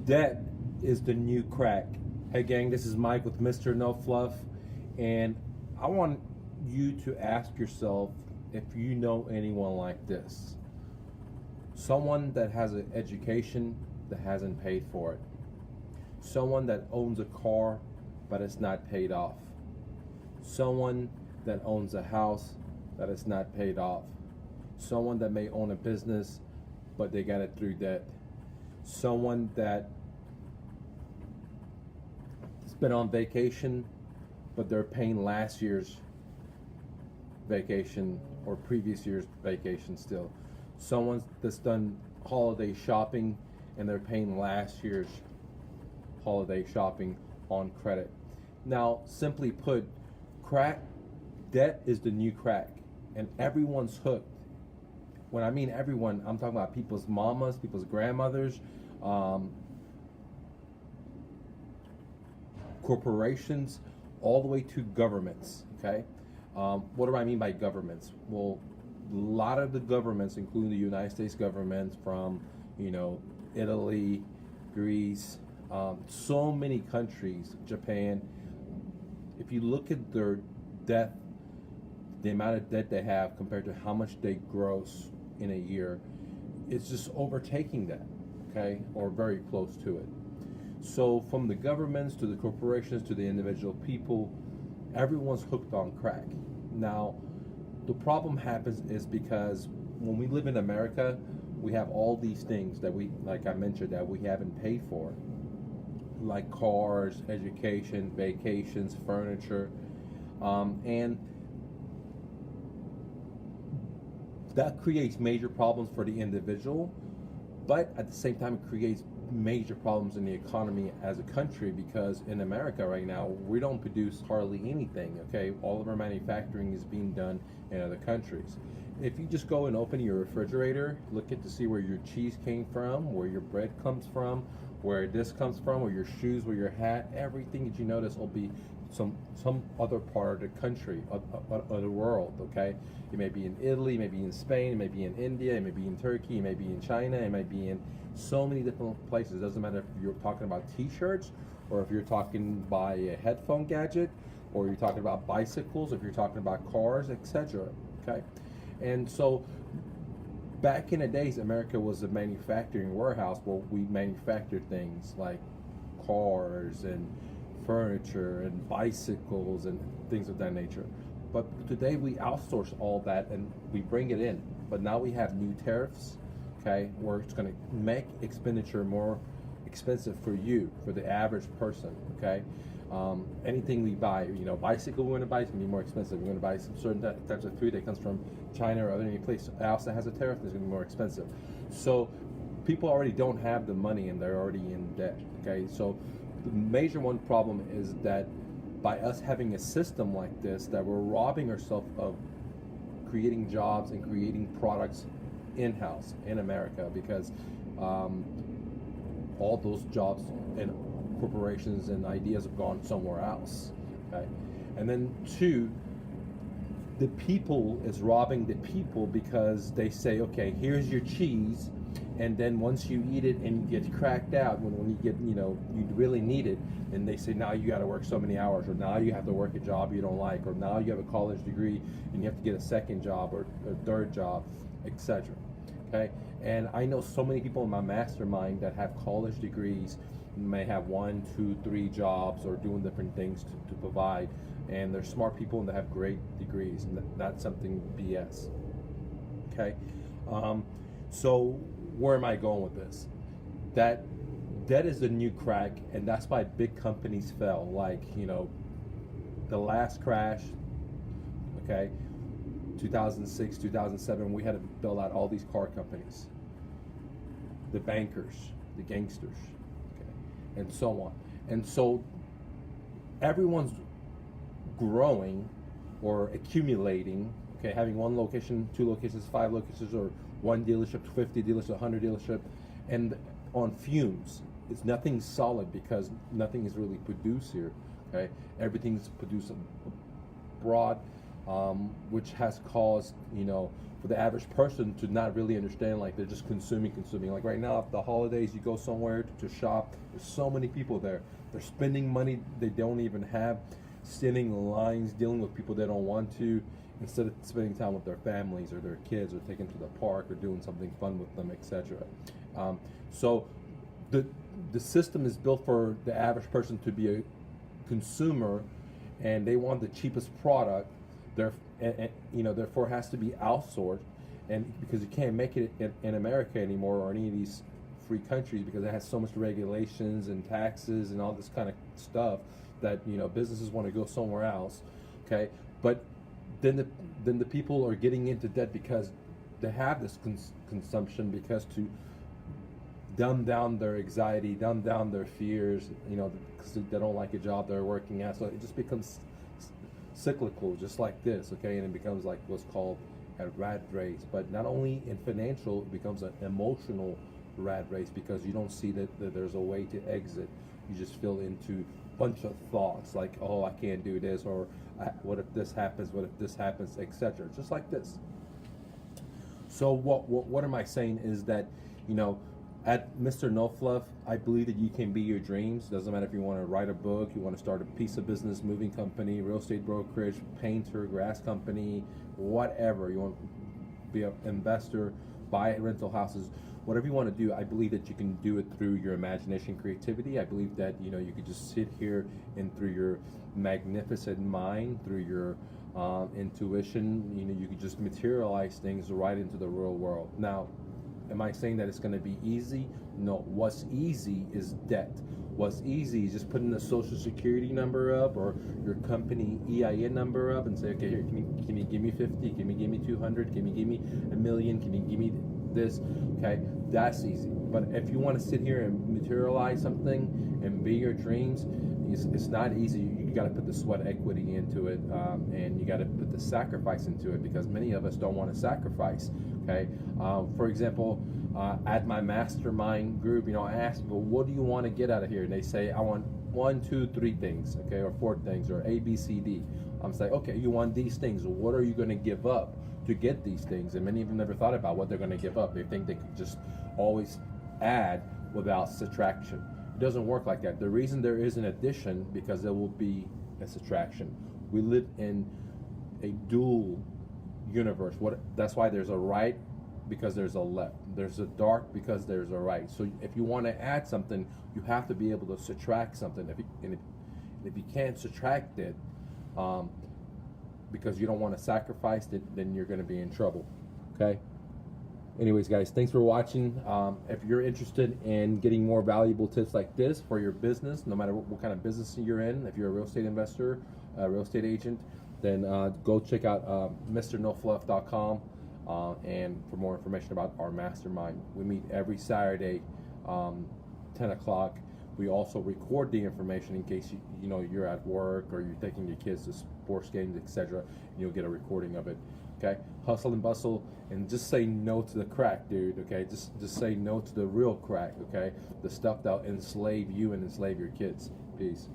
Debt is the new crack. Hey gang, this is Mike with Mr. No Fluff, and I want you to ask yourself if you know anyone like this. Someone that has an education that hasn't paid for it. Someone that owns a car but it's not paid off. Someone that owns a house that is not paid off. Someone that may own a business but they got it through debt. Someone that's been on vacation but they're paying last year's vacation or previous year's vacation still. Someone that's done holiday shopping and they're paying last year's holiday shopping on credit. Now, simply put, debt is the new crack, and everyone's hooked. When I mean everyone, I'm talking about people's mamas, people's grandmothers, corporations, all the way to governments. Okay, what do I mean by governments? Well, a lot of the governments, including the United States government, from Italy, Greece, so many countries, Japan. If you look at their debt, the amount of debt they have compared to how much they gross in a year, it's just overtaking that, okay, or very close to it. So from the governments to the corporations to the individual people, everyone's hooked on crack. Now, the problem happens is because when we live in America, we have all these things that we, like I mentioned, that we haven't paid for, like cars, education, vacations, furniture, and that creates major problems for the individual, but at the same time it creates major problems in the economy as a country, because in America right now we don't produce hardly anything. Okay, all of our manufacturing is being done in other countries. If you just go and open your refrigerator, look at to see where your cheese came from, where your bread comes from, where this comes from, where your shoes, where your hat, everything that you notice will be some other part of the country, of the world. Okay, it may be in Italy, it may be in Spain, it may be in India, it may be in Turkey, it may be in China, it may be in so many different places. It doesn't matter if you're talking about t-shirts, or if you're talking by a headphone gadget, or you're talking about bicycles, if you're talking about cars, etc. Okay, and so back in the days, America was a manufacturing warehouse where we manufactured things like cars and furniture and bicycles and things of that nature. But today we outsource all that and we bring it in. But now we have new tariffs, okay, where it's going to make expenditure more expensive for you, for the average person, okay? Anything we buy, bicycle we're going to buy is going to be more expensive. We're going to buy some certain types of food that comes from China or other any place else that has a tariff is going to be more expensive. So people already don't have the money and they're already in debt, okay? So the major one problem is that by us having a system like this, that we're robbing ourselves of creating jobs and creating products in-house in America, because all those jobs and corporations and ideas have gone somewhere else. Okay, and then two, the people is robbing the people, because they say, okay, here's your cheese, and then once you eat it and you get cracked out, when you get you really need it, and they say now you got to work so many hours, or now you have to work a job you don't like, or now you have a college degree and you have to get a second job or a third job, etc. Okay, and I know so many people in my mastermind that have college degrees, may have 1, 2, 3 jobs or doing different things to provide, and they're smart people and they have great degrees, and that's something BS. Okay, so where am I going with this? That debt is the new crack, and that's why big companies fell, like the last crash, okay, 2006, 2007, we had to bail out all these car companies, the bankers, the gangsters, and so on. And so everyone's growing or accumulating, okay, having one location, 2 locations, 5 locations, or 1 dealership, 50 dealerships, 100 dealership, and on fumes. It's nothing solid, because nothing is really produced here, okay? Everything's produced abroad, which has caused, for the average person to not really understand, like they're just consuming. Like right now, at the holidays, you go somewhere to shop, there's so many people there. They're spending money they don't even have, standing in lines, dealing with people they don't want to, instead of spending time with their families or their kids or taking to the park or doing something fun with them, etc. So the system is built for the average person to be a consumer, and they want the cheapest product. Therefore, it has to be outsourced, and because you can't make it in America anymore or any of these free countries, because it has so much regulations and taxes and all this kind of stuff that businesses want to go somewhere else. Okay, but then the people are getting into debt because they have this consumption, because to dumb down their anxiety, dumb down their fears, because they don't like a job they're working at. So it just becomes cyclical, just like this, okay? And it becomes like what's called a rat race. But not only in financial, it becomes an emotional rat race, because you don't see that there's a way to exit. You just feel into a bunch of thoughts like, oh, I can't do this, or what if this happens, what if this happens, etc. Just like this. So what am I saying is that, at Mr. No Fluff, I believe that you can be your dreams. Doesn't matter if you want to write a book, you want to start a piece of business, moving company, real estate brokerage, painter, grass company, whatever. You want to be an investor, buy rental houses, whatever you want to do. I believe that you can do it through your imagination, creativity. I believe that you could just sit here and through your magnificent mind, through your intuition, you could just materialize things right into the real world. Now, am I saying that it's going to be easy? No. What's easy is debt. What's easy is just putting the social security number up or your company EIN number up and say, okay, here, can you give me 50? Can you give me 200? Can you give me $1 million? Can you give me this? Okay, that's easy. But if you want to sit here and materialize something and be your dreams, it's not easy. You got to put the sweat equity into it, and you got to put the sacrifice into it, because many of us don't want to sacrifice. Okay, for example, at my mastermind group, I ask people, what do you want to get out of here? And they say, I want 1, 2, 3 things, okay, or 4 things, or A, B, C, D. I'm saying, okay, you want these things. What are you going to give up to get these things? And many of them never thought about what they're going to give up. They think they could just always add without subtraction. It doesn't work like that. The reason there is an addition, because there will be a subtraction. We live in a dual universe. That's why there's a right, because there's a left. There's a dark, because there's a right. So if you want to add something, you have to be able to subtract something. If you can't subtract it, because you don't want to sacrifice it, then you're going to be in trouble. Okay? Anyways, guys, thanks for watching. If you're interested in getting more valuable tips like this for your business, no matter what kind of business you're in, if you're a real estate investor, a real estate agent, then go check out MrNoFluff.com and for more information about our mastermind. We meet every Saturday, 10 o'clock. We also record the information in case you're at work or you're taking your kids to sports games, etc. You'll get a recording of it. Okay, hustle and bustle, and just say no to the crack, dude. Okay, just say no to the real crack. Okay, the stuff that'll enslave you and enslave your kids. Peace.